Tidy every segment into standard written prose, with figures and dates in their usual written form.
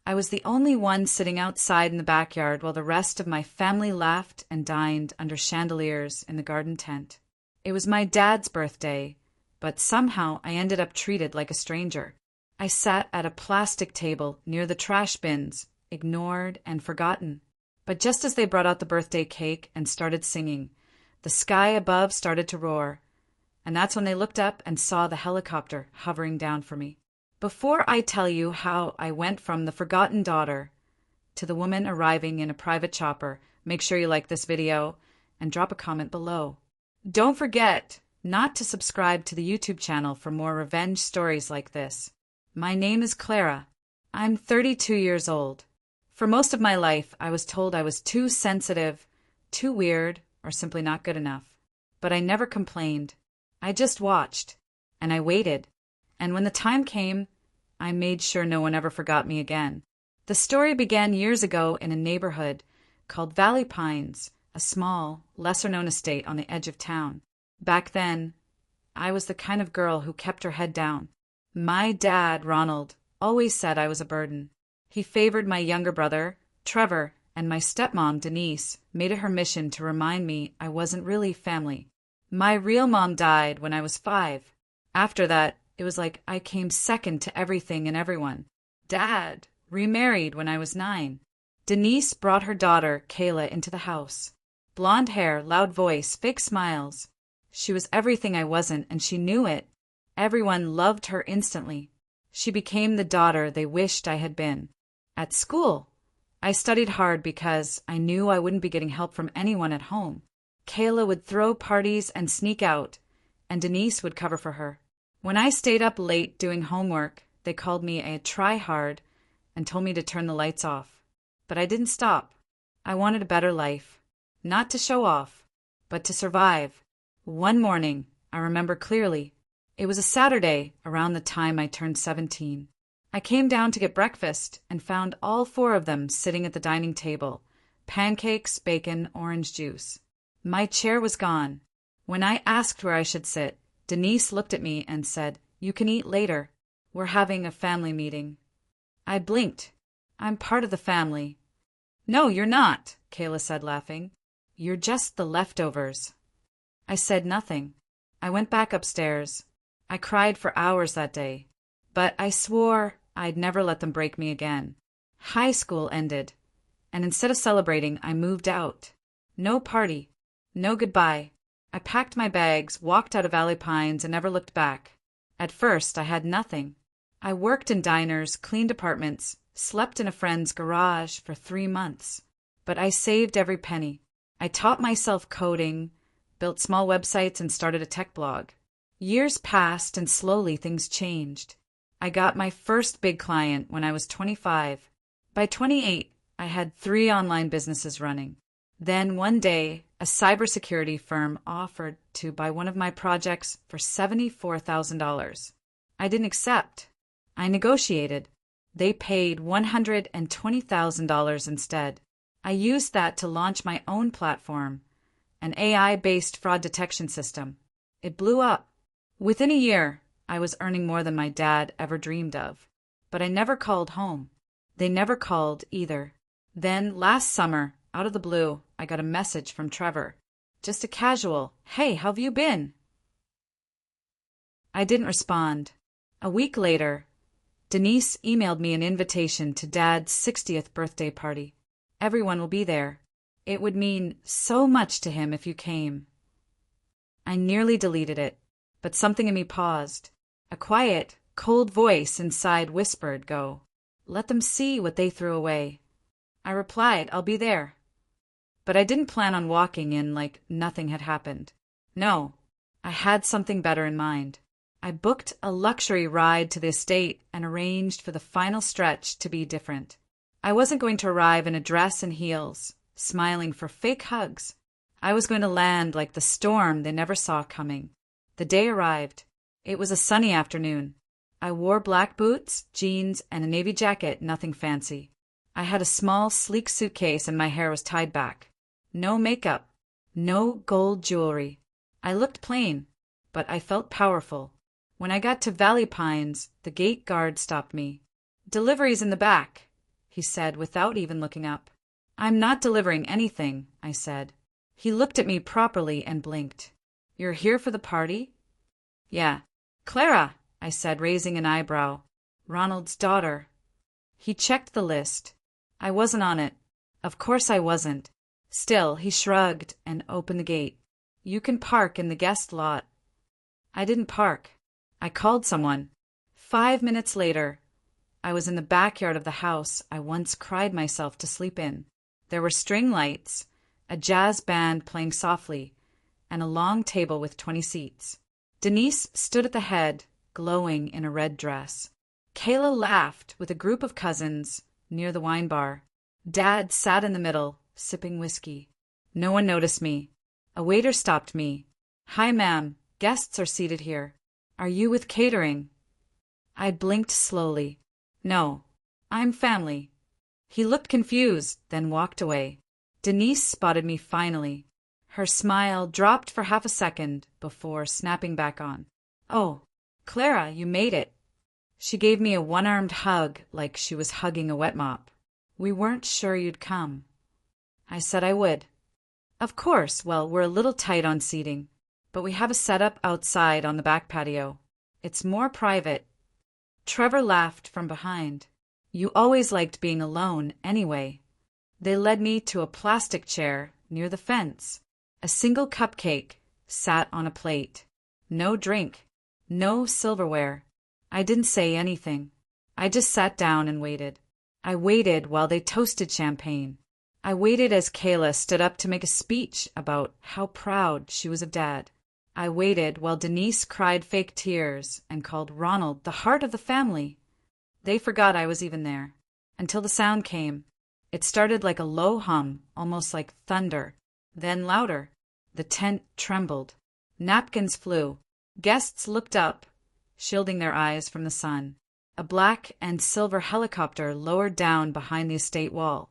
I was the only one sitting outside in the backyard while the rest of my family laughed and dined under chandeliers in the garden tent. It was my dad's birthday, but somehow I ended up treated like a stranger. I sat at a plastic table near the trash bins, ignored and forgotten. But just as they brought out the birthday cake and started singing, the sky above started to roar, and that's when they looked up and saw the helicopter hovering down for me. Before I tell you how I went from the forgotten daughter to the woman arriving in a private chopper, make sure you like this video and drop a comment below. Don't forget not to subscribe to the YouTube channel for more revenge stories like this. My name is Clara. I'm 32 years old. For most of my life, I was told I was too sensitive, too weird, or simply not good enough. But I never complained. I just watched, and I waited. And when the time came, I made sure no one ever forgot me again. The story began years ago in a neighborhood called Valley Pines, a small, lesser-known estate on the edge of town. Back then, I was the kind of girl who kept her head down. My dad, Ronald, always said I was a burden. He favored my younger brother, Trevor, and my stepmom, Denise, made it her mission to remind me I wasn't really family. My real mom died when I was 5. After that, it was like I came second to everything and everyone. Dad remarried when I was 9. Denise brought her daughter, Kayla, into the house. Blonde hair, loud voice, fake smiles. She was everything I wasn't, and she knew it. Everyone loved her instantly. She became the daughter they wished I had been. At school, I studied hard because I knew I wouldn't be getting help from anyone at home. Kayla would throw parties and sneak out, and Denise would cover for her. When I stayed up late doing homework, they called me a try-hard and told me to turn the lights off. But I didn't stop. I wanted a better life. Not to show off, but to survive. One morning, I remember clearly. It was a Saturday around the time I turned 17. I came down to get breakfast and found all 4 of them sitting at the dining table. Pancakes, bacon, orange juice. My chair was gone. When I asked where I should sit, Denise looked at me and said, "You can eat later. We're having a family meeting." I blinked. I'm part of the family. "No, you're not," Kayla said, laughing. "You're just the leftovers." I said nothing. I went back upstairs. I cried for hours that day, but I swore I'd never let them break me again. High school ended, and instead of celebrating, I moved out. No party, no goodbye. I packed my bags, walked out of Valley Pines, and never looked back. At first, I had nothing. I worked in diners, cleaned apartments, slept in a friend's garage for 3 months. But I saved every penny. I taught myself coding, built small websites, and started a tech blog. Years passed, and slowly things changed. I got my first big client when I was 25. By 28, I had 3 online businesses running. Then one day, a cybersecurity firm offered to buy one of my projects for $74,000. I didn't accept. I negotiated. They paid $120,000 instead. I used that to launch my own platform, an AI-based fraud detection system. It blew up. Within a year, I was earning more than my dad ever dreamed of. But I never called home. They never called either. Then, last summer, out of the blue, I got a message from Trevor. Just a casual, "Hey, how've you been?" I didn't respond. A week later, Denise emailed me an invitation to Dad's 60th birthday party. Everyone will be there. It would mean so much to him if you came. I nearly deleted it, but something in me paused. A quiet, cold voice inside whispered, "Go. Let them see what they threw away." I replied, "I'll be there." But I didn't plan on walking in like nothing had happened. No, I had something better in mind. I booked a luxury ride to the estate and arranged for the final stretch to be different. I wasn't going to arrive in a dress and heels, smiling for fake hugs. I was going to land like the storm they never saw coming. The day arrived. It was a sunny afternoon. I wore black boots, jeans, and a navy jacket, nothing fancy. I had a small, sleek suitcase and my hair was tied back. No makeup, no gold jewelry. I looked plain, but I felt powerful. When I got to Valley Pines, the gate guard stopped me. "Delivery's in the back. he said without even looking up. I'm not delivering anything, I said. He looked at me properly and blinked. You're here for the party? Yeah. Clara, I said, raising an eyebrow. Ronald's daughter. He checked the list. I wasn't on it. Of course I wasn't. Still, he shrugged and opened the gate. You can park in the guest lot. I didn't park. I called someone. 5 minutes later, I was in the backyard of the house I once cried myself to sleep in. There were string lights, a jazz band playing softly, and a long table with 20 seats. Denise stood at the head, glowing in a red dress. Kayla laughed with a group of cousins near the wine bar. Dad sat in the middle, sipping whiskey. No one noticed me. A waiter stopped me. Hi, ma'am. Guests are seated here. Are you with catering? I blinked slowly. No, I'm family. He looked confused, then walked away. Denise spotted me finally. Her smile dropped for half a second before snapping back on. Oh, Clara, you made it. She gave me a one-armed hug like she was hugging a wet mop. We weren't sure you'd come. I said I would. Of course, well, we're a little tight on seating, but we have a setup outside on the back patio. It's more private. Trevor laughed from behind. You always liked being alone, anyway. They led me to a plastic chair near the fence. A single cupcake sat on a plate. No drink. No silverware. I didn't say anything. I just sat down and waited. I waited while they toasted champagne. I waited as Kayla stood up to make a speech about how proud she was of Dad. I waited while Denise cried fake tears and called Ronald the heart of the family. They forgot I was even there. Until the sound came. It started like a low hum, almost like thunder. Then louder. The tent trembled. Napkins flew. Guests looked up, shielding their eyes from the sun. A black and silver helicopter lowered down behind the estate wall.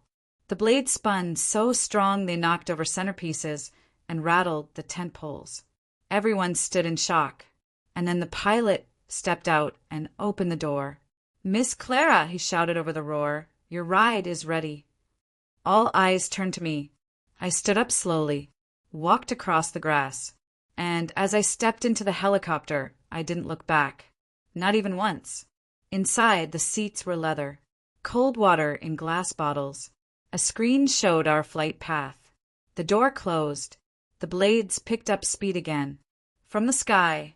The blades spun so strong they knocked over centerpieces and rattled the tent poles. Everyone stood in shock, and then the pilot stepped out and opened the door. Miss Clara, he shouted over the roar, your ride is ready. All eyes turned to me. I stood up slowly, walked across the grass, and as I stepped into the helicopter, I didn't look back. Not even once. Inside, the seats were leather. Cold water in glass bottles. A screen showed our flight path. The door closed. The blades picked up speed again. From the sky,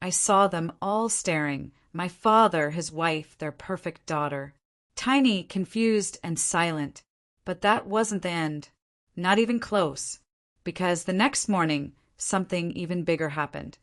I saw them all staring. My father, his wife, their perfect daughter. Tiny, confused, and silent. But that wasn't the end. Not even close. Because the next morning, something even bigger happened.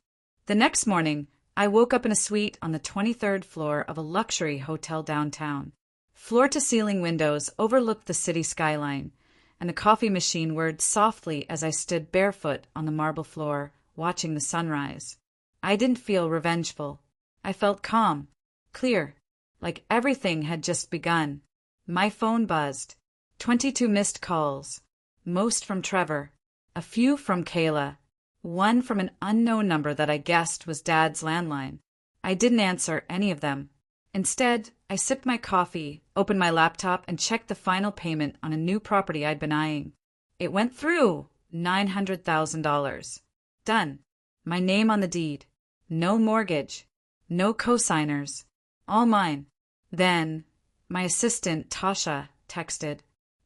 The next morning, I woke up in a suite on the 23rd floor of a luxury hotel downtown. Floor-to-ceiling windows overlooked the city skyline, and a coffee machine whirred softly as I stood barefoot on the marble floor, watching the sunrise. I didn't feel revengeful. I felt calm, clear, like everything had just begun. My phone buzzed. 22 missed calls, most from Trevor, a few from Kayla, one from an unknown number that I guessed was Dad's landline. I didn't answer any of them. Instead, I sipped my coffee, opened my laptop, and checked the final payment on a new property I'd been eyeing. It went through. $900,000. Done. My name on the deed. No mortgage. No co-signers. All mine. Then, my assistant, Tasha, texted.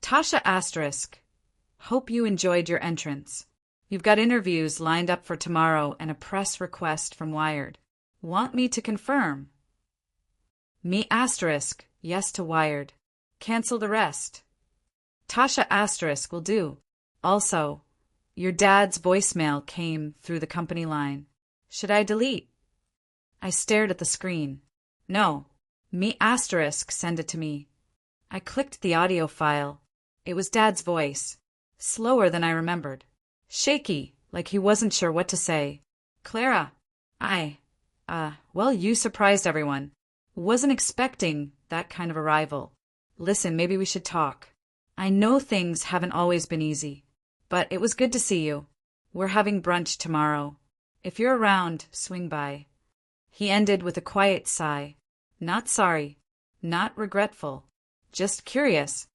Tasha asterisk. Hope you enjoyed your entrance. You've got interviews lined up for tomorrow and a press request from Wired. Want me to confirm? Me asterisk, yes to Wired. Cancel the rest. Tasha asterisk will do. Also, your dad's voicemail came through the company line. Should I delete? I stared at the screen. No. Me asterisk send it to me. I clicked the audio file. It was Dad's voice. Slower than I remembered. Shaky, like he wasn't sure what to say. Clara, well, you surprised everyone. Wasn't expecting that kind of arrival. Listen, maybe we should talk. I know things haven't always been easy, but it was good to see you. We're having brunch tomorrow. If you're around, swing by. He ended with a quiet sigh. Not sorry. Not regretful. just curious.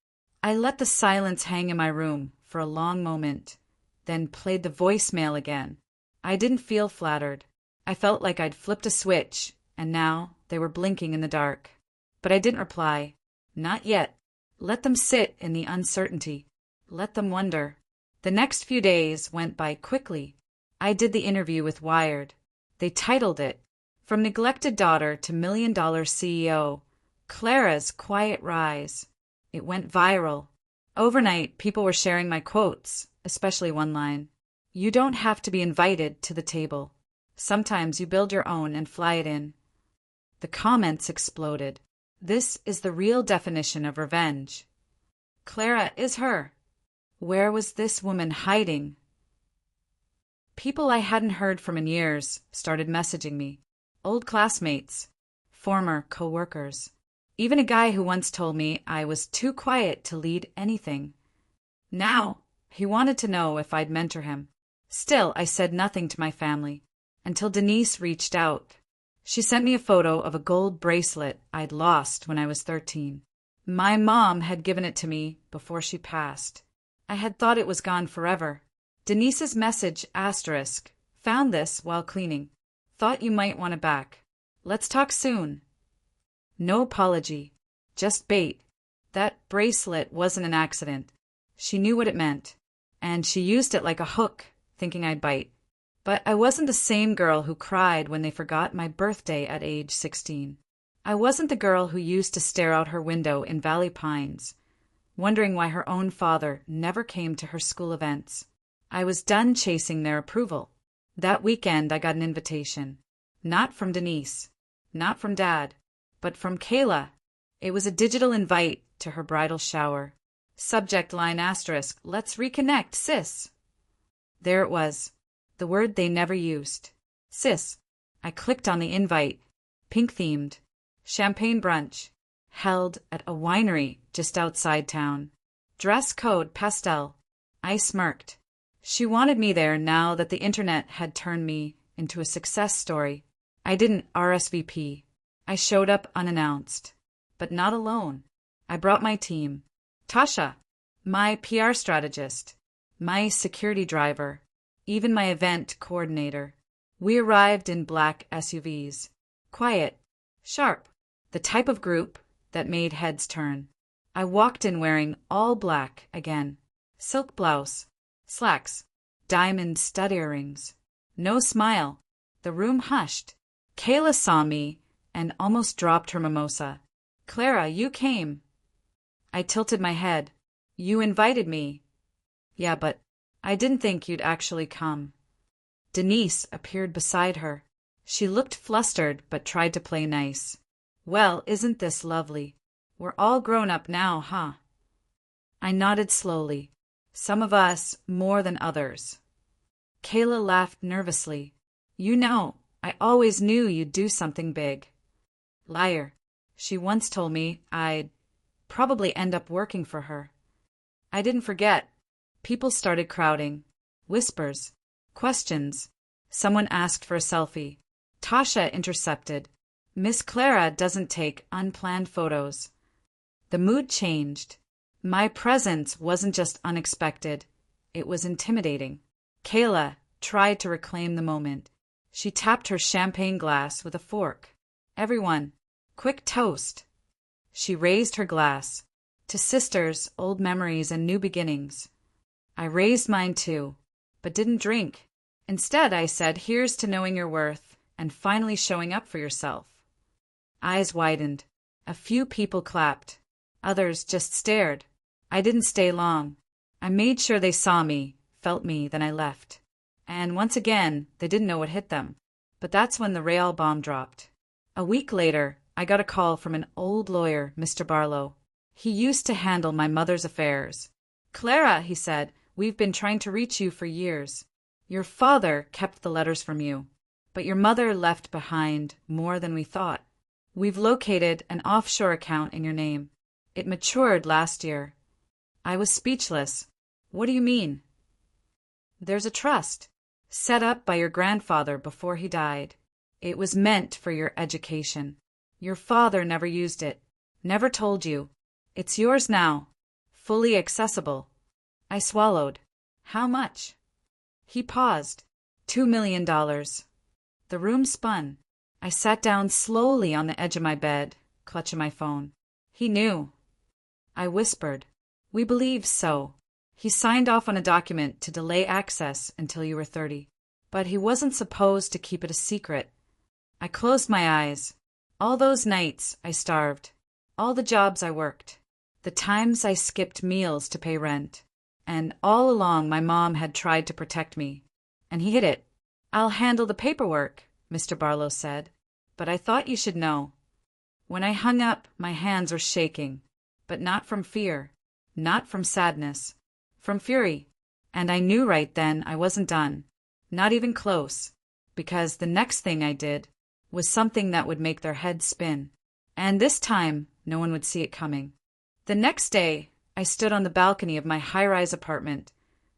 I let the silence hang in my room for a long moment, then played the voicemail again. I didn't feel flattered. I felt like I'd flipped a switch, and now they were blinking in the dark. But I didn't reply. Not yet. Let them sit in the uncertainty. Let them wonder. The next few days went by quickly. I did the interview with Wired. They titled it, From Neglected Daughter to $1 Million CEO, Clara's Quiet Rise. It went viral. Overnight, people were sharing my quotes, especially one line. You don't have to be invited to the table. Sometimes you build your own and fly it in. The comments exploded. This is the real definition of revenge. Clara is her. Where was this woman hiding? People I hadn't heard from in years started messaging me. Old classmates, former co-workers. Even a guy who once told me I was too quiet to lead anything. Now, he wanted to know if I'd mentor him. Still, I said nothing to my family, until Denise reached out. She sent me a photo of a gold bracelet I'd lost when I was 13. My mom had given it to me before she passed. I had thought it was gone forever. Denise's message, asterisk, found this while cleaning. Thought you might want it back. Let's talk soon. No apology, just bait. That bracelet wasn't an accident. She knew what it meant, and she used it like a hook, thinking I'd bite. But I wasn't the same girl who cried when they forgot my birthday at age 16. I wasn't the girl who used to stare out her window in Valley Pines, wondering why her own father never came to her school events. I was done chasing their approval. That weekend I got an invitation. Not from Denise, not from Dad, but from Kayla. It was a digital invite to her bridal shower. Subject line asterisk, let's reconnect, sis. There it was, the word they never used. Sis. I clicked on the invite. Pink-themed. Champagne brunch. Held at a winery just outside town. Dress code pastel. I smirked. She wanted me there now that the internet had turned me into a success story. I didn't RSVP. I showed up unannounced. But not alone. I brought my team. Tasha, my PR strategist, my security driver, even my event coordinator. We arrived in black SUVs. Quiet, sharp, the type of group that made heads turn. I walked in wearing all black again. Silk blouse, slacks, diamond stud earrings. No smile. The room hushed. Kayla saw me and almost dropped her mimosa. Clara, you came. I tilted my head. You invited me. Yeah, but I didn't think you'd actually come. Denise appeared beside her. She looked flustered but tried to play nice. Well, isn't this lovely? We're all grown up now, huh? I nodded slowly. Some of us more than others. Kayla laughed nervously. You know, I always knew you'd do something big. Liar. She once told me I'd probably end up working for her. I didn't forget. People started crowding. Whispers. Questions. Someone asked for a selfie. Tasha intercepted. Miss Clara doesn't take unplanned photos. The mood changed. My presence wasn't just unexpected. It was intimidating. Kayla tried to reclaim the moment. She tapped her champagne glass with a fork. Everyone, quick toast. She raised her glass. To sisters, old memories, and new beginnings. I raised mine too, but didn't drink. Instead, I said, here's to knowing your worth and finally showing up for yourself. Eyes widened. A few people clapped. Others just stared. I didn't stay long. I made sure they saw me, felt me, then I left. And once again, they didn't know what hit them. But that's when the rail bomb dropped. A week later, I got a call from an old lawyer, Mr. Barlow. He used to handle my mother's affairs. Clara, he said, we've been trying to reach you for years. Your father kept the letters from you, but your mother left behind more than we thought. We've located an offshore account in your name. It matured last year. I was speechless. What do you mean? There's a trust, set up by your grandfather before he died. It was meant for your education. Your father never used it, never told you. It's yours now. Fully accessible. I swallowed. How much? He paused. $2 million. The room spun. I sat down slowly on the edge of my bed, clutching my phone. He knew. I whispered. We believe so. He signed off on a document to delay access until you were 30. But he wasn't supposed to keep it a secret. I closed my eyes. All those nights I starved. All the jobs I worked. The times I skipped meals to pay rent. And all along my mom had tried to protect me. And he hid it. I'll handle the paperwork, Mr. Barlow said. But I thought you should know. When I hung up, my hands were shaking. But not from fear. Not from sadness. From fury. And I knew right then I wasn't done. Not even close. Because the next thing I did was something that would make their heads spin. And this time, no one would see it coming. The next day, I stood on the balcony of my high-rise apartment,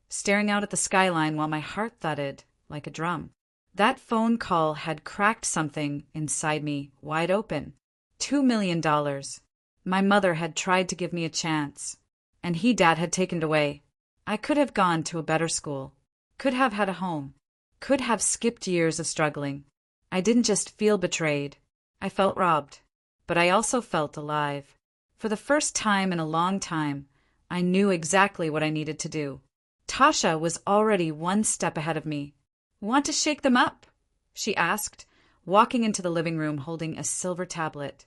staring out at the skyline while my heart thudded like a drum. That phone call had cracked something inside me wide open. $2 million. My mother had tried to give me a chance, and Dad had taken it away. I could have gone to a better school, could have had a home, could have skipped years of struggling. I didn't just feel betrayed. I felt robbed. But I also felt alive. For the first time in a long time, I knew exactly what I needed to do. Tasha was already one step ahead of me. Want to shake them up? She asked, walking into the living room holding a silver tablet.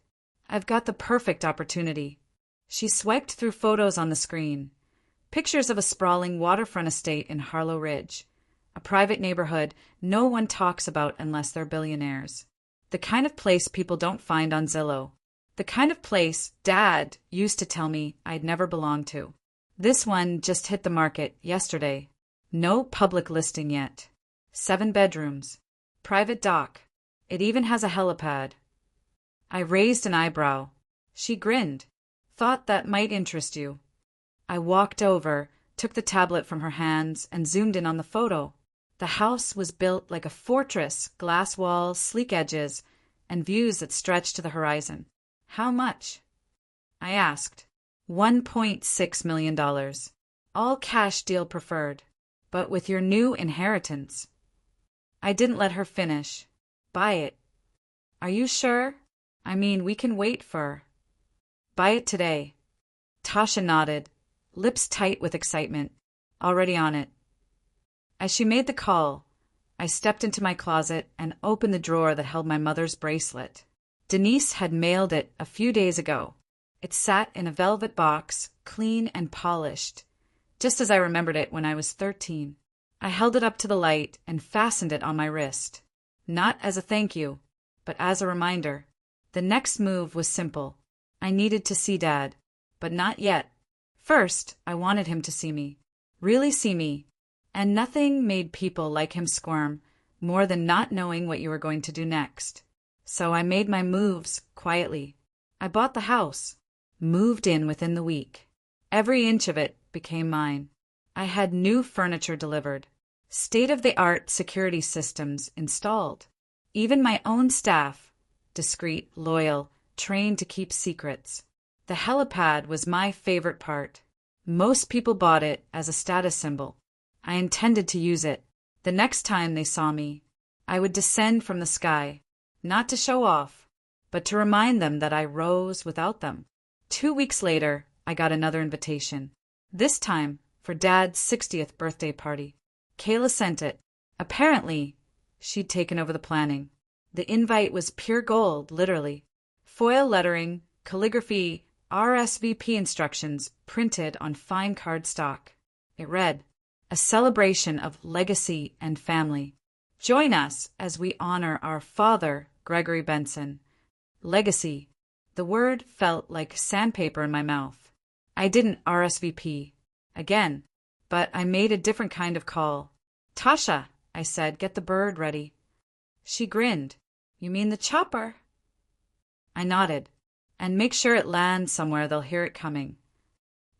I've got the perfect opportunity. She swiped through photos on the screen. Pictures of a sprawling waterfront estate in Harlow Ridge, a private neighborhood no one talks about unless they're billionaires. The kind of place people don't find on Zillow. The kind of place Dad used to tell me I'd never belong to. This one just hit the market yesterday. No public listing yet. 7 bedrooms. Private dock. It even has a helipad. I raised an eyebrow. She grinned. Thought that might interest you. I walked over, took the tablet from her hands, and zoomed in on the photo. The house was built like a fortress, glass walls, sleek edges, and views that stretched to the horizon. How much? I asked. $1.6 million. All cash deal preferred, but with your new inheritance. I didn't let her finish. Buy it. Are you sure? I mean, we can wait for. Buy it today. Tasha nodded, lips tight with excitement. Already on it. As she made the call, I stepped into my closet and opened the drawer that held my mother's bracelet. Denise had mailed it a few days ago. It sat in a velvet box, clean and polished, just as I remembered it when I was 13. I held it up to the light and fastened it on my wrist. Not as a thank you, but as a reminder. The next move was simple. I needed to see Dad, but not yet. First, I wanted him to see me. Really see me. And nothing made people like him squirm more than not knowing what you were going to do next. So I made my moves quietly. I bought the house. Moved in within the week. Every inch of it became mine. I had new furniture delivered. State-of-the-art security systems installed. Even my own staff, discreet, loyal, trained to keep secrets. The helipad was my favorite part. Most people bought it as a status symbol. I intended to use it. The next time they saw me, I would descend from the sky, not to show off, but to remind them that I rose without them. 2 weeks later, I got another invitation. This time for Dad's 60th birthday party. Kayla sent it. Apparently, she'd taken over the planning. The invite was pure gold, literally. Foil lettering, calligraphy, RSVP instructions printed on fine cardstock. It read, "A celebration of legacy and family. Join us as we honor our father, Gregory Benson. Legacy." The word felt like sandpaper in my mouth. I didn't RSVP. Again. But I made a different kind of call. "Tasha," I said, "get the bird ready." She grinned. "You mean the chopper?" I nodded. "And make sure it lands somewhere they'll hear it coming."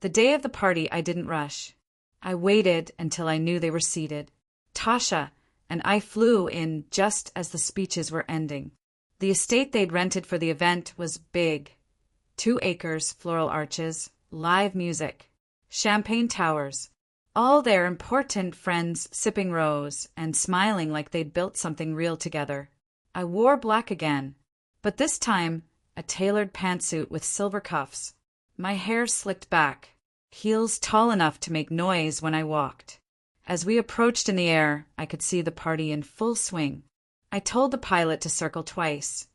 The day of the party, I didn't rush. I waited until I knew they were seated. Tasha and I flew in just as the speeches were ending. The estate they'd rented for the event was big. 2 acres, floral arches, live music, champagne towers. All their important friends sipping rose and smiling like they'd built something real together. I wore black again, but this time a tailored pantsuit with silver cuffs. My hair slicked back, heels tall enough to make noise when I walked. As we approached in the air, I could see the party in full swing. I told the pilot to circle twice,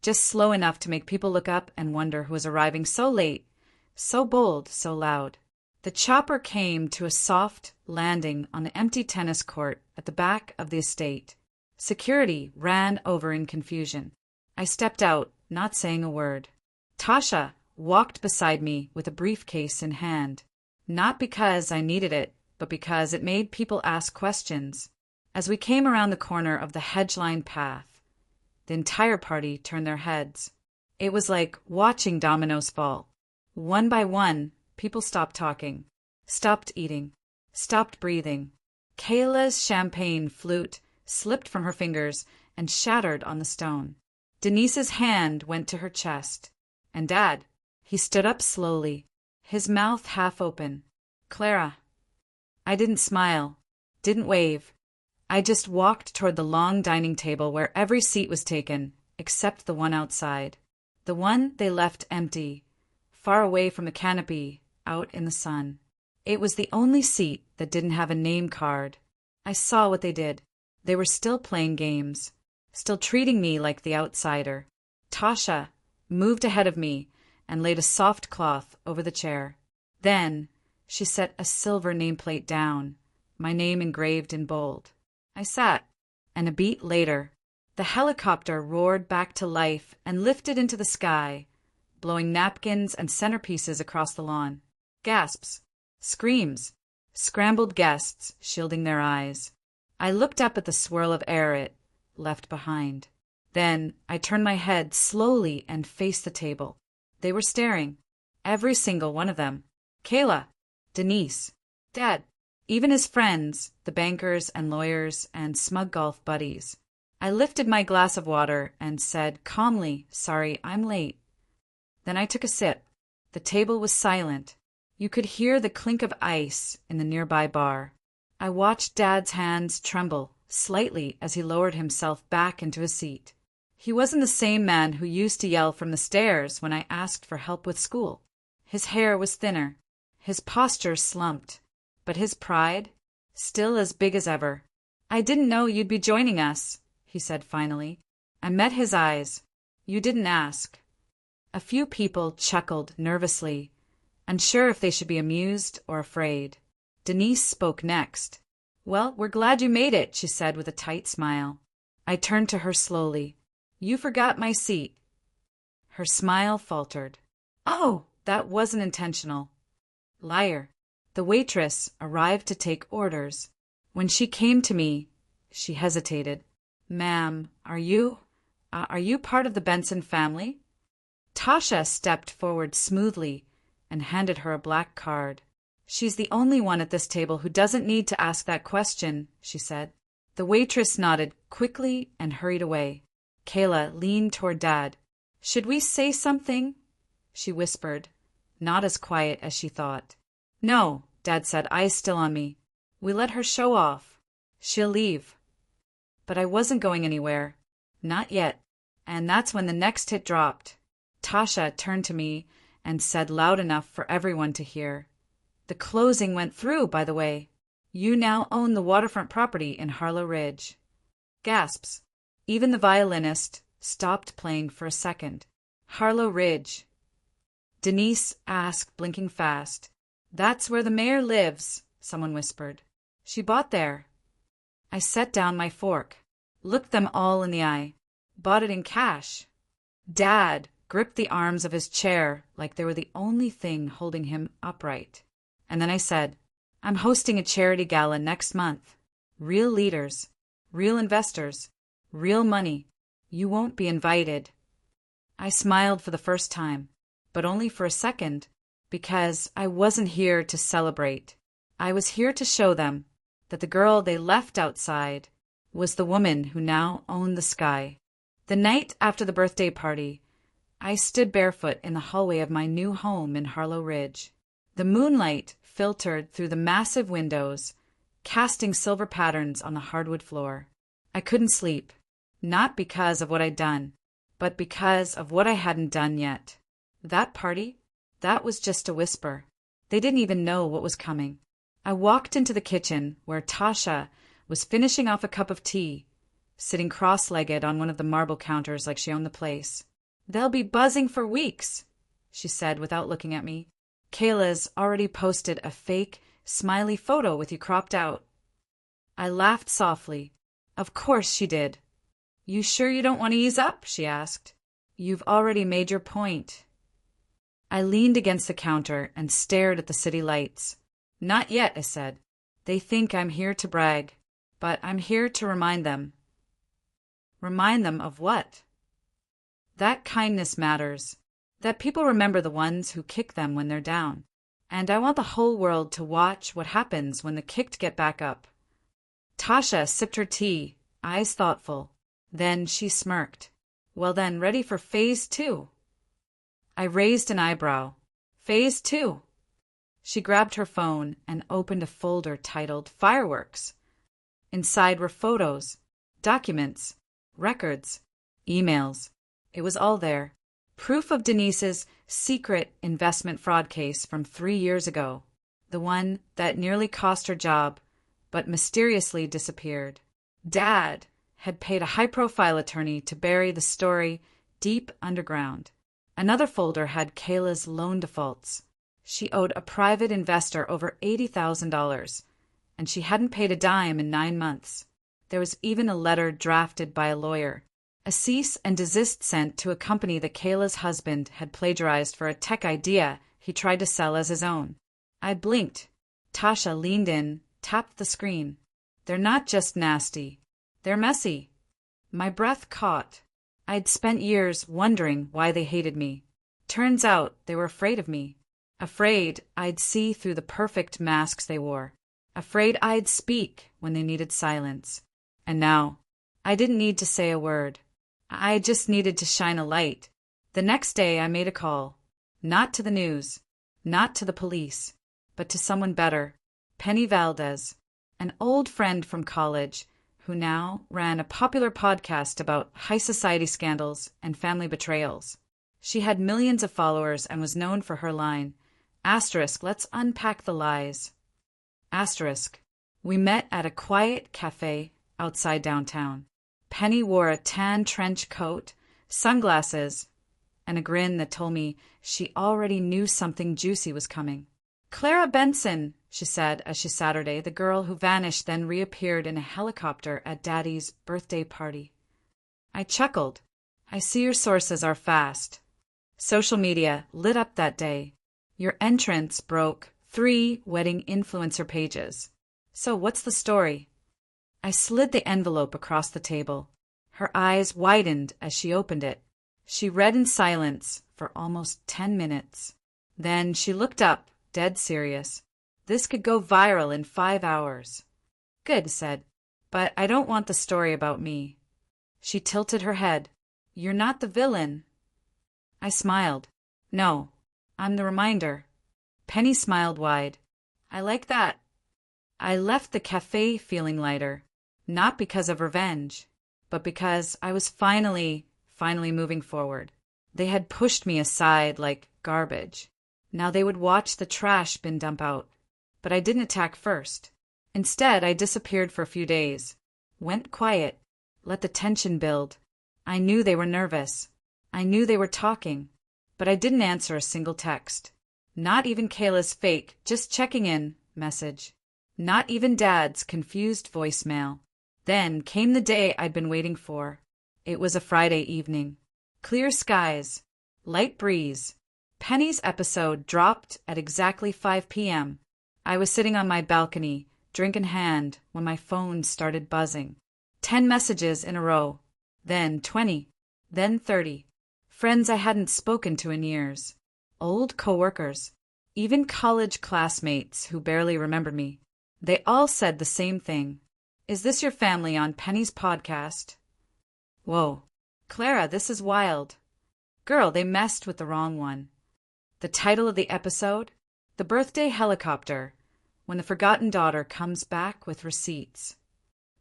just slow enough to make people look up and wonder who was arriving so late, so bold, so loud. The chopper came to a soft landing on the empty tennis court at the back of the estate. Security ran over in confusion. I stepped out, not saying a word. Tasha walked beside me with a briefcase in hand, not because I needed it, but because it made people ask questions. As we came around the corner of the hedge-lined path, the entire party turned their heads. It was like watching dominoes fall. One by one, people stopped talking, stopped eating, stopped breathing. Kayla's champagne flute slipped from her fingers and shattered on the stone. Denise's hand went to her chest. And Dad, he stood up slowly, his mouth half open. Clara. I didn't smile, didn't wave. I just walked toward the long dining table where every seat was taken, except the one outside. The one they left empty, far away from the canopy, out in the sun. It was the only seat that didn't have a name card. I saw what they did. They were still playing games, still treating me like the outsider. Tasha moved ahead of me and laid a soft cloth over the chair. Then she set a silver nameplate down, my name engraved in bold. I sat, and a beat later, the helicopter roared back to life and lifted into the sky, blowing napkins and centerpieces across the lawn. Gasps, screams, scrambled guests shielding their eyes. I looked up at the swirl of air it left behind. Then I turned my head slowly and faced the table. They were staring, every single one of them. Kayla, Denise, Dad, even his friends, the bankers and lawyers and smug golf buddies. I lifted my glass of water and said calmly, "Sorry, I'm late." Then I took a sip. The table was silent. You could hear the clink of ice in the nearby bar. I watched Dad's hands tremble slightly as he lowered himself back into his seat. He wasn't the same man who used to yell from the stairs when I asked for help with school. His hair was thinner, his posture slumped, but his pride still as big as ever. "I didn't know you'd be joining us," he said finally. I met his eyes. "You didn't ask." A few people chuckled nervously, unsure if they should be amused or afraid. Denise spoke next. "Well, we're glad you made it," she said with a tight smile. I turned to her slowly. "You forgot my seat." Her smile faltered. "Oh, that wasn't intentional." Liar. The waitress arrived to take orders. When she came to me, she hesitated. "Ma'am, are you part of the Benson family?" Tasha stepped forward smoothly and handed her a black card. "She's the only one at this table who doesn't need to ask that question," she said. The waitress nodded quickly and hurried away. Kayla leaned toward Dad. "Should we say something?" she whispered, not as quiet as she thought. "No," Dad said, eyes still on me. "We let her show off. She'll leave." But I wasn't going anywhere. Not yet. And that's when the next hit dropped. Tasha turned to me and said loud enough for everyone to hear, "The closing went through, by the way. You now own the waterfront property in Harlow Ridge." Gasps. Even the violinist stopped playing for a second. Harlow Ridge. Denise asked, blinking fast. "That's where the mayor lives," someone whispered. "She bought there." I set down my fork, looked them all in the eye. "Bought it in cash." Dad gripped the arms of his chair like they were the only thing holding him upright. And then I said, "I'm hosting a charity gala next month. Real leaders, real investors, real money. You won't be invited." I smiled for the first time, but only for a second, because I wasn't here to celebrate. I was here to show them that the girl they left outside was the woman who now owned the sky. The night after the birthday party, I stood barefoot in the hallway of my new home in Harlow Ridge. The moonlight filtered through the massive windows, casting silver patterns on the hardwood floor. I couldn't sleep, not because of what I'd done, but because of what I hadn't done yet. That party? That was just a whisper. They didn't even know what was coming. I walked into the kitchen where Tasha was finishing off a cup of tea, sitting cross-legged on one of the marble counters like she owned the place. "They'll be buzzing for weeks," she said without looking at me. "Kayla's already posted a fake, smiley photo with you cropped out." I laughed softly. "Of course she did." "You sure you don't want to ease up?" she asked. "You've already made your point." I leaned against the counter and stared at the city lights. "Not yet," I said. "They think I'm here to brag, but I'm here to remind them." Remind them of what? That kindness matters, that people remember the ones who kick them when they're down. And I want the whole world to watch what happens when the kicked get back up. Tasha sipped her tea, eyes thoughtful. Then she smirked. "Well then, ready for phase 2. I raised an eyebrow. "Phase 2. She grabbed her phone and opened a folder titled Fireworks. Inside were photos, documents, records, emails. It was all there. Proof of Denise's secret investment fraud case from 3 years ago. The one that nearly cost her job, but mysteriously disappeared. Dad had paid a high-profile attorney to bury the story deep underground. Another folder had Kayla's loan defaults. She owed a private investor over $80,000, and she hadn't paid a dime in 9 months. There was even a letter drafted by a lawyer, a cease and desist sent to a company that Kayla's husband had plagiarized for a tech idea he tried to sell as his own. I blinked. Tasha leaned in, tapped the screen. "They're not just nasty. They're messy." My breath caught. I'd spent years wondering why they hated me. Turns out they were afraid of me. Afraid I'd see through the perfect masks they wore. Afraid I'd speak when they needed silence. And now, I didn't need to say a word. I just needed to shine a light. The next day I made a call. Not to the news, not to the police, but to someone better. Penny Valdez, an old friend from college, who now ran a popular podcast about high society scandals and family betrayals. She had millions of followers and was known for her line, "Let's unpack the lies." We met at a quiet cafe outside downtown. Penny wore a tan trench coat, sunglasses, and a grin that told me she already knew something juicy was coming. "Clara Benson," she said as she Saturday, the girl who vanished then reappeared in a helicopter at Daddy's birthday party. I chuckled. "I see your sources are fast." Social media lit up that day. Your entrance broke 3 wedding influencer pages. "So what's the story?" I slid the envelope across the table. Her eyes widened as she opened it. She read in silence for almost 10 minutes. Then she looked up, dead serious. "This could go viral in 5 hours." "Good," said, "but I don't want the story about me." She tilted her head. "You're not the villain." I smiled. "No, I'm the reminder." Penny smiled wide. "I like that." I left the cafe feeling lighter, not because of revenge, but because I was finally moving forward. They had pushed me aside like garbage. Now they would watch the trash bin dump out. But I didn't attack first. Instead, I disappeared for a few days. Went quiet. Let the tension build. I knew they were nervous. I knew they were talking. But I didn't answer a single text. Not even Kayla's fake, "just checking in" message. Not even Dad's confused voicemail. Then came the day I'd been waiting for. It was a Friday evening. Clear skies. Light breeze. Penny's episode dropped at exactly 5 p.m. I was sitting on my balcony, drink in hand, when my phone started buzzing. 10 messages in a row. Then 20. Then 30. Friends I hadn't spoken to in years. Old coworkers. Even college classmates who barely remembered me. They all said the same thing. "Is this your family on Penny's podcast?" "Whoa. Clara, this is wild." Girl, they messed with the wrong one. The title of the episode? The Birthday Helicopter, when the forgotten daughter comes back with receipts.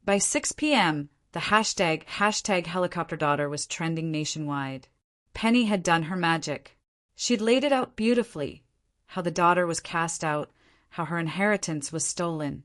By 6 p.m., the hashtag helicopter daughter was trending nationwide. Penny had done her magic. She'd laid it out beautifully. How the daughter was cast out, how her inheritance was stolen,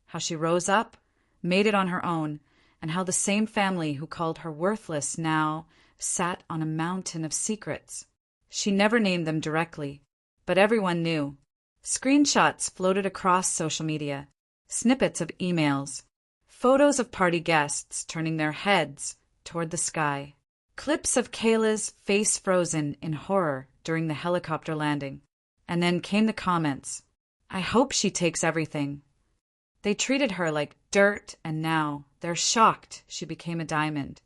how she rose up, made it on her own, and how the same family who called her worthless now sat on a mountain of secrets. She never named them directly, but everyone knew. Screenshots floated across social media, snippets of emails, photos of party guests turning their heads toward the sky, clips of Kayla's face frozen in horror during the helicopter landing. And then came the comments. I hope she takes everything. They treated her like dirt, and now they're shocked she became a diamond.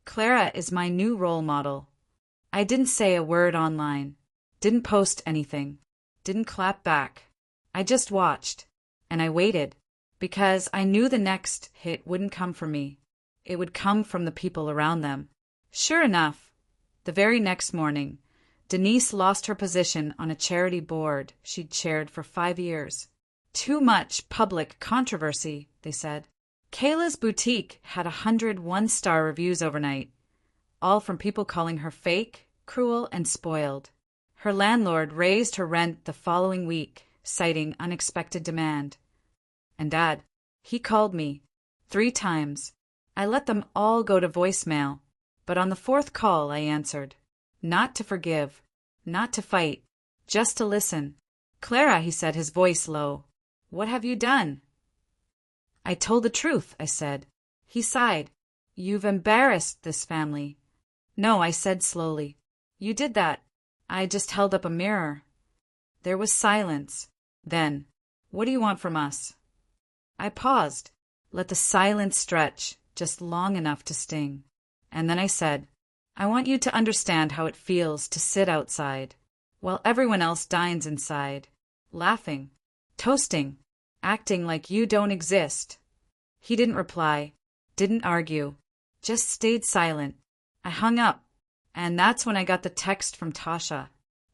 Clara is my new role model. I didn't say a word online, didn't post anything, didn't clap back. I just watched, and I waited, because I knew the next hit wouldn't come from me. It would come from the people around them. Sure enough, the very next morning, Denise lost her position on a charity board she'd chaired for 5 years. Too much public controversy, they said. Kayla's boutique had 100 one-star reviews overnight, all from people calling her fake, cruel, and spoiled. Her landlord raised her rent the following week, citing unexpected demand. And Dad, he called me 3 times. I let them all go to voicemail, but on the 4th call I answered. Not to forgive, not to fight, just to listen. Clara, he said, his voice low. What have you done? I told the truth, I said. He sighed. You've embarrassed this family. No, I said slowly. You did that. I just held up a mirror. There was silence. Then, what do you want from us? I paused, let the silence stretch just long enough to sting. And then I said, I want you to understand how it feels to sit outside, while everyone else dines inside, laughing, toasting, acting like you don't exist. He didn't reply, didn't argue, just stayed silent. I hung up, and that's when I got the text from Tasha.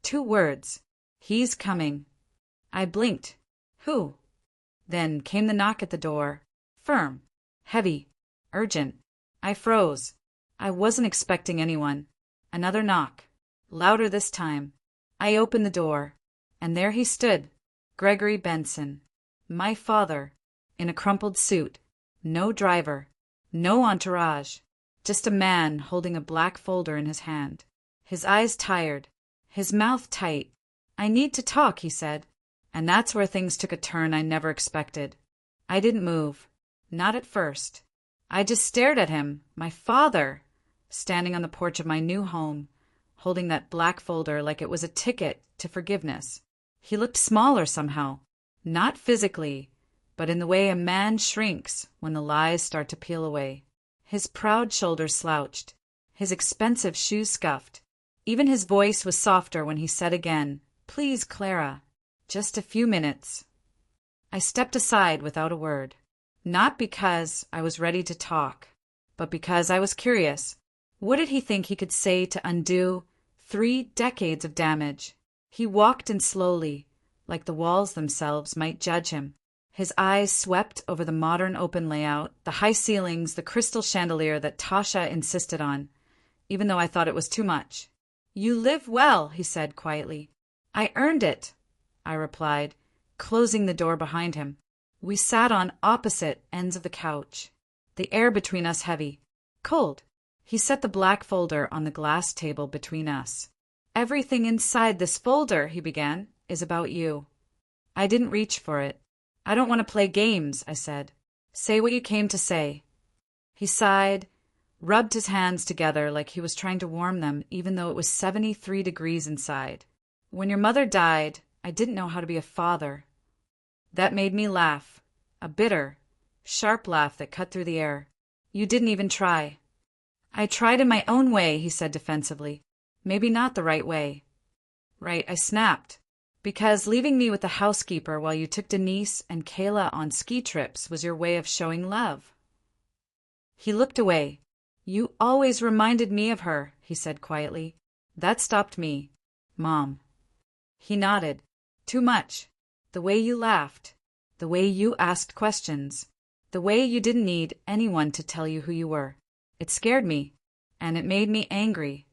2 words. He's coming. I blinked. Who? Then came the knock at the door. Firm, heavy, urgent. I froze. I wasn't expecting anyone. Another knock. Louder this time. I opened the door, and there he stood, Gregory Benson, my father, in a crumpled suit, no driver, no entourage, just a man holding a black folder in his hand, his eyes tired, his mouth tight. I need to talk, he said, and that's where things took a turn I never expected. I didn't move, not at first. I just stared at him, my father, standing on the porch of my new home, holding that black folder like it was a ticket to forgiveness. He looked smaller somehow, not physically, but in the way a man shrinks when the lies start to peel away. His proud shoulders slouched, his expensive shoes scuffed. Even his voice was softer when he said again, Please, Clara, just a few minutes. I stepped aside without a word, not because I was ready to talk, but because I was curious. What did he think he could say to undo 3 decades of damage? He walked in slowly, like the walls themselves might judge him. His eyes swept over the modern open layout, the high ceilings, the crystal chandelier that Tasha insisted on, even though I thought it was too much. You live well, he said quietly. I earned it, I replied, closing the door behind him. We sat on opposite ends of the couch, the air between us heavy, cold. He set the black folder on the glass table between us. Everything inside this folder, he began, is about you. I didn't reach for it. I don't want to play games, I said. Say what you came to say. He sighed, rubbed his hands together like he was trying to warm them even though it was 73 degrees inside. When your mother died, I didn't know how to be a father. That made me laugh, a bitter, sharp laugh that cut through the air. You didn't even try. I tried in my own way, he said defensively. Maybe not the right way. Right, I snapped. Because leaving me with the housekeeper while you took Denise and Kayla on ski trips was your way of showing love. He looked away. You always reminded me of her, he said quietly. That stopped me. Mom. He nodded. Too much. The way you laughed. The way you asked questions. The way you didn't need anyone to tell you who you were. It scared me, and it made me angry.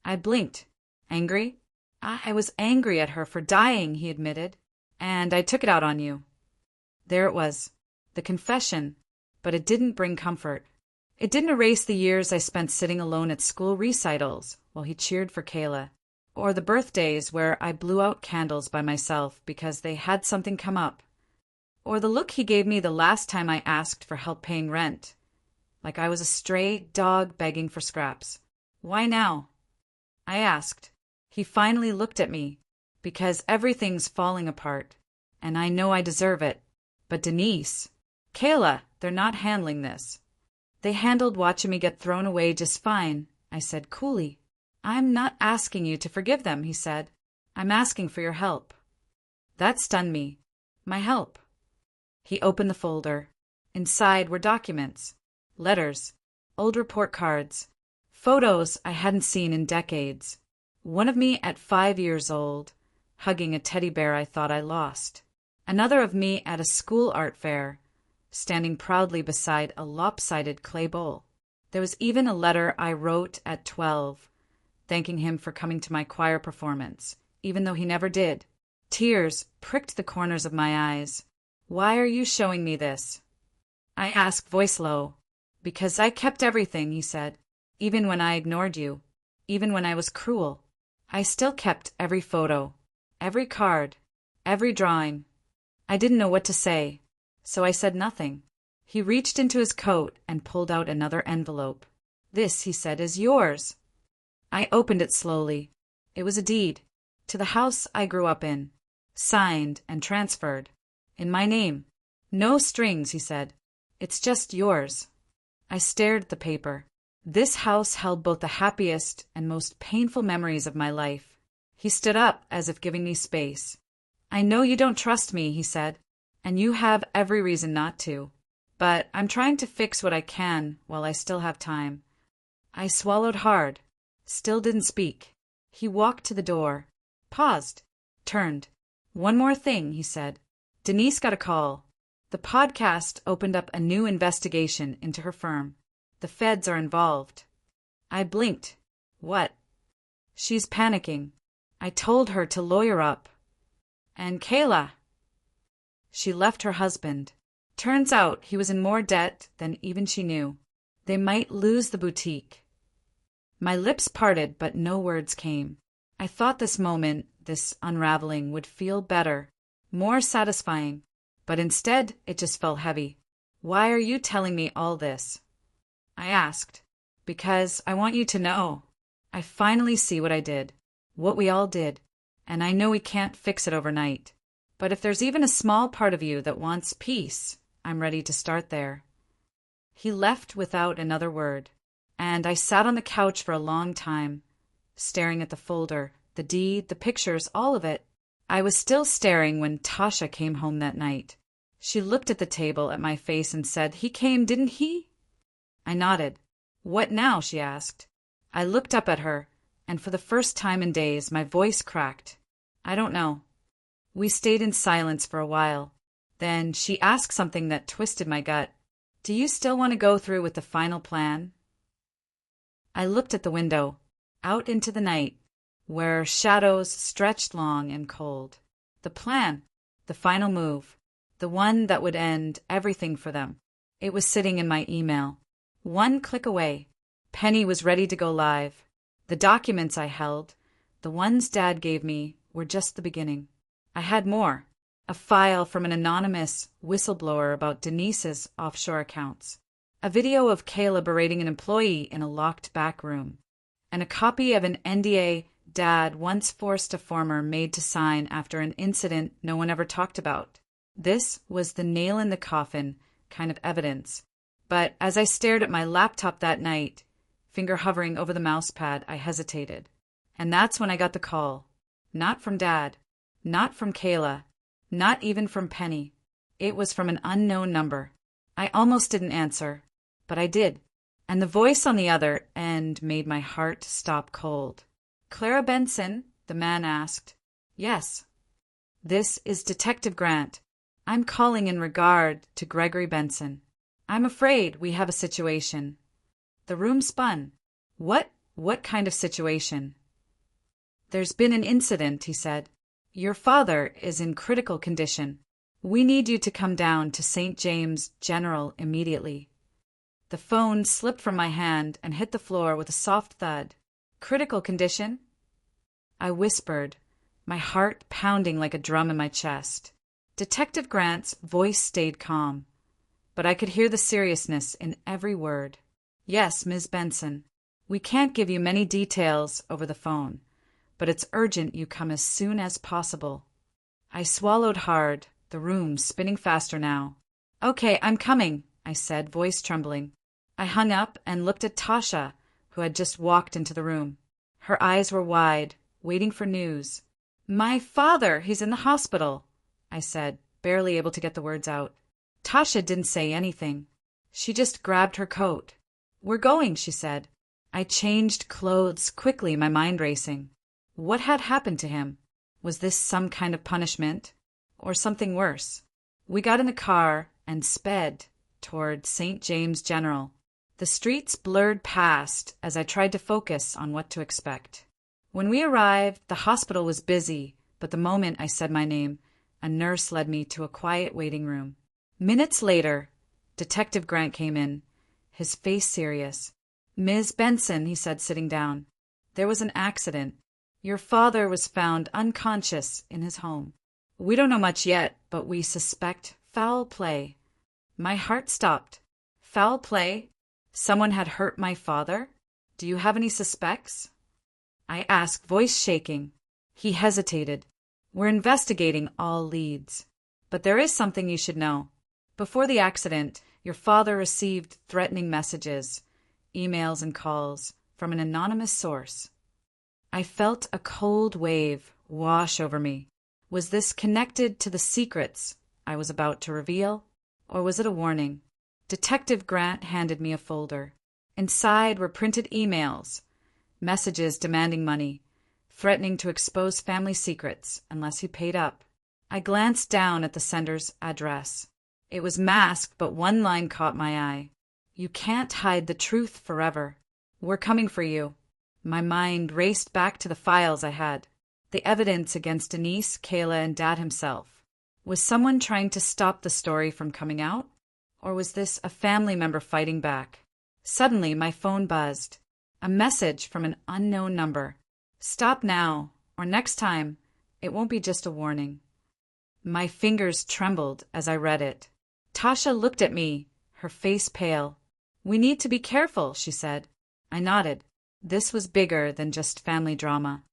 I blinked. Angry? I was angry at her for dying, he admitted, and I took it out on you. There it was, the confession, but it didn't bring comfort. It didn't erase the years I spent sitting alone at school recitals while he cheered for Kayla, or the birthdays where I blew out candles by myself because they had something come up, or the look he gave me the last time I asked for help paying rent, like I was a stray dog begging for scraps. Why now? I asked. He finally looked at me, because everything's falling apart, and I know I deserve it. But Denise, Kayla, they're not handling this. They handled watching me get thrown away just fine, I said coolly. I'm not asking you to forgive them, he said. I'm asking for your help. That stunned me. My help. He opened the folder. Inside were documents, letters, old report cards, photos I hadn't seen in decades. One of me at 5 years old, hugging a teddy bear I thought I lost. Another of me at a school art fair, standing proudly beside a lopsided clay bowl. There was even a letter I wrote at 12, thanking him for coming to my choir performance, even though he never did. Tears pricked the corners of my eyes. Why are you showing me this? I asked, voice low. Because I kept everything, he said. Even when I ignored you. Even when I was cruel. I still kept every photo, every card, every drawing. I didn't know what to say, so I said nothing. He reached into his coat and pulled out another envelope. This, he said, is yours. I opened it slowly. It was a deed to the house I grew up in, signed and transferred, in my name. No strings, he said. It's just yours. I stared at the paper. This house held both the happiest and most painful memories of my life. He stood up as if giving me space. I know you don't trust me, he said, and you have every reason not to. But I'm trying to fix what I can while I still have time. I swallowed hard, still didn't speak. He walked to the door, paused, turned. One more thing, he said. Denise got a call. The podcast opened up a new investigation into her firm. The feds are involved. I blinked. What? She's panicking. I told her to lawyer up. And Kayla. She left her husband. Turns out he was in more debt than even she knew. They might lose the boutique. My lips parted, but no words came. I thought this moment, this unraveling, would feel better, more satisfying, but instead it just felt heavy. Why are you telling me all this? I asked. Because I want you to know. I finally see what I did, what we all did, and I know we can't fix it overnight. But if there's even a small part of you that wants peace, I'm ready to start there. He left without another word, and I sat on the couch for a long time, staring at the folder, the deed, the pictures, all of it. I was still staring when Tasha came home that night. She looked at the table, at my face, and said, "He came, didn't he?" I nodded. "What now?" she asked. I looked up at her, and for the first time in days, my voice cracked. "I don't know." We stayed in silence for a while. Then she asked something that twisted my gut. "Do you still want to go through with the final plan?" I looked at the window, out into the night, where shadows stretched long and cold. The plan, the final move, the one that would end everything for them. It was sitting in my email. One click away. Penny was ready to go live. The documents I held, the ones Dad gave me, were just the beginning. I had more. A file from an anonymous whistleblower about Denise's offshore accounts. A video of Kayla berating an employee in a locked back room. And a copy of an NDA Dad once forced a former maid to sign after an incident no one ever talked about. This was the nail in the coffin kind of evidence. But as I stared at my laptop that night, finger hovering over the mouse pad, I hesitated. And that's when I got the call. Not from Dad. Not from Kayla. Not even from Penny. It was from an unknown number. I almost didn't answer, but I did. And the voice on the other end made my heart stop cold. Clara Benson? The man asked. Yes. This is Detective Grant. I'm calling in regard to Gregory Benson. I'm afraid we have a situation. The room spun. What kind of situation? There's been an incident, he said. Your father is in critical condition. We need you to come down to St. James General immediately. The phone slipped from my hand and hit the floor with a soft thud. Critical condition? I whispered, my heart pounding like a drum in my chest. Detective Grant's voice stayed calm, but I could hear the seriousness in every word. Yes, Ms. Benson. We can't give you many details over the phone, but it's urgent you come as soon as possible. I swallowed hard, the room spinning faster now. Okay, I'm coming, I said, voice trembling. I hung up and looked at Tasha, who had just walked into the room. Her eyes were wide, waiting for news. My father, he's in the hospital, I said, barely able to get the words out. Tasha didn't say anything. She just grabbed her coat. We're going, she said. I changed clothes quickly, my mind racing. What had happened to him? Was this some kind of punishment? Or something worse? We got in the car and sped toward St. James General. The streets blurred past as I tried to focus on what to expect. When we arrived, the hospital was busy, but the moment I said my name, a nurse led me to a quiet waiting room. Minutes later, Detective Grant came in, his face serious. Ms. Benson, he said, sitting down. There was an accident. Your father was found unconscious in his home. We don't know much yet, but we suspect foul play. My heart stopped. Foul play? Someone had hurt my father? Do you have any suspects? I asked, voice shaking. He hesitated. We're investigating all leads. But there is something you should know. Before the accident, your father received threatening messages, emails and calls from an anonymous source. I felt a cold wave wash over me. Was this connected to the secrets I was about to reveal, or was it a warning? Detective Grant handed me a folder. Inside were printed emails, messages demanding money, threatening to expose family secrets unless he paid up. I glanced down at the sender's address. It was masked, but one line caught my eye. You can't hide the truth forever. We're coming for you. My mind raced back to the files I had. The evidence against Denise, Kayla, and Dad himself. Was someone trying to stop the story from coming out? Or was this a family member fighting back? Suddenly, my phone buzzed. A message from an unknown number. Stop now, or next time, it won't be just a warning. My fingers trembled as I read it. Tasha looked at me, her face pale. We need to be careful, she said. I nodded. This was bigger than just family drama.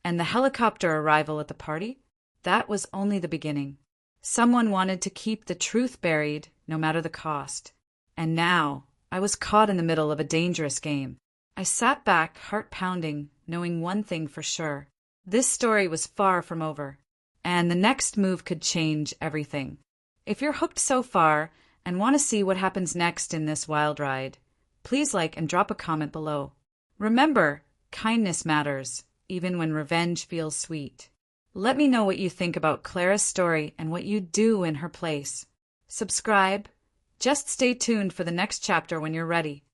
And the helicopter arrival at the party? That was only the beginning. Someone wanted to keep the truth buried, no matter the cost. And now, I was caught in the middle of a dangerous game. I sat back, heart pounding, knowing one thing for sure. This story was far from over. And the next move could change everything. If you're hooked so far and want to see what happens next in this wild ride, please like and drop a comment below. Remember, kindness matters, even when revenge feels sweet. Let me know what you think about Clara's story and what you'd do in her place. Subscribe. Just stay tuned for the next chapter when you're ready.